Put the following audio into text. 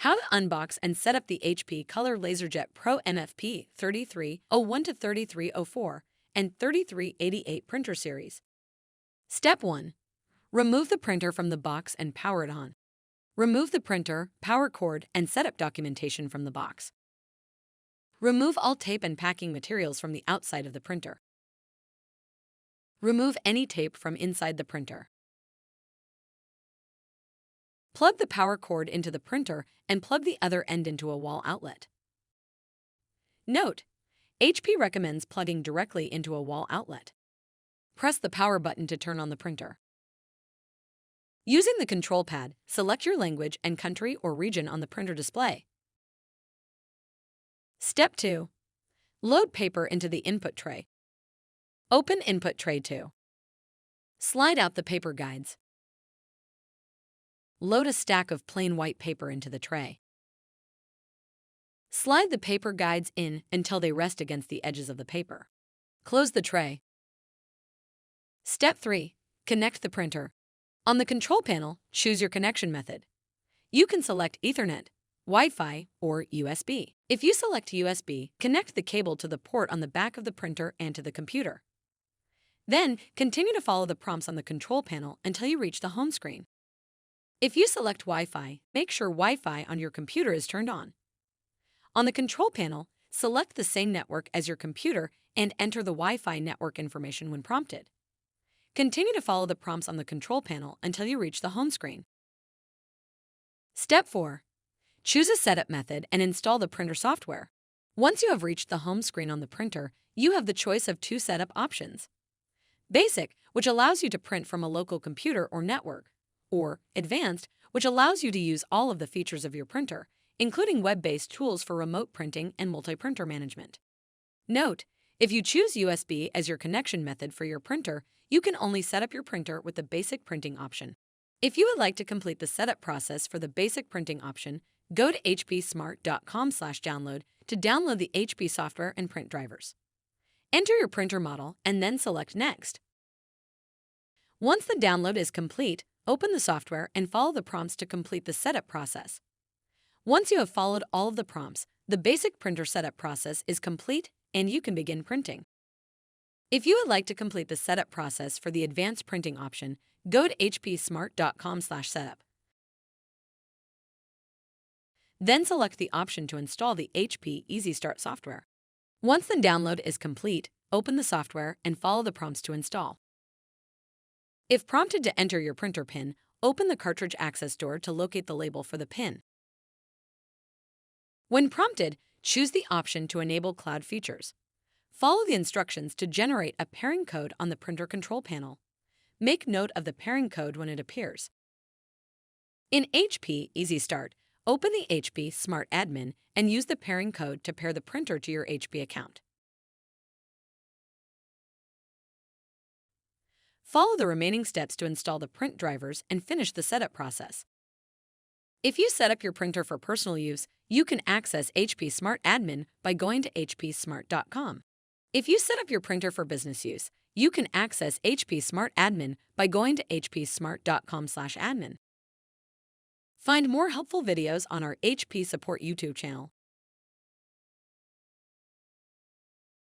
How to unbox and set up the HP Color LaserJet Pro MFP 3301 to 3304 and 3388 printer series. Step 1. Remove the printer from the box and power it on. Remove the printer, power cord, and setup documentation from the box. Remove all tape and packing materials from the outside of the printer. Remove any tape from inside the printer. Plug the power cord into the printer and plug the other end into a wall outlet. Note: HP recommends plugging directly into a wall outlet. Press the power button to turn on the printer. Using the control pad, select your language and country or region on the printer display. Step 2. Load paper into the input tray. Open Input Tray 2. Slide out the paper guides. Load a stack of plain white paper into the tray. Slide the paper guides in until they rest against the edges of the paper. Close the tray. Step 3. Connect the printer. On the control panel, choose your connection method. You can select Ethernet, Wi-Fi, or USB. If you select USB, connect the cable to the port on the back of the printer and to the computer. Then, continue to follow the prompts on the control panel until you reach the home screen. If you select Wi-Fi, make sure Wi-Fi on your computer is turned on. On the control panel, select the same network as your computer and enter the Wi-Fi network information when prompted. Continue to follow the prompts on the control panel until you reach the home screen. Step 4. Choose a setup method and install the printer software. Once you have reached the home screen on the printer, you have the choice of 2 setup options: Basic, which allows you to print from a local computer or network, or Advanced, which allows you to use all of the features of your printer, including web-based tools for remote printing and multi-printer management. Note: if you choose USB as your connection method for your printer, you can only set up your printer with the basic printing option. If you would like to complete the setup process for the basic printing option, go to hpsmart.com/download to download the HP software and print drivers. Enter your printer model and then select Next. Once the download is complete, open the software and follow the prompts to complete the setup process. Once you have followed all of the prompts, the basic printer setup process is complete and you can begin printing. If you would like to complete the setup process for the advanced printing option, go to hpsmart.com/setup. Then select the option to install the HP Easy Start software. Once the download is complete, open the software and follow the prompts to install. If prompted to enter your printer PIN, open the cartridge access door to locate the label for the PIN. When prompted, choose the option to enable cloud features. Follow the instructions to generate a pairing code on the printer control panel. Make note of the pairing code when it appears. In HP Easy Start, open the HP Smart Admin and use the pairing code to pair the printer to your HP account. Follow the remaining steps to install the print drivers and finish the setup process. If you set up your printer for personal use, you can access HP Smart Admin by going to hpsmart.com. If you set up your printer for business use, you can access HP Smart Admin by going to hpsmart.com/admin. Find more helpful videos on our HP Support YouTube channel.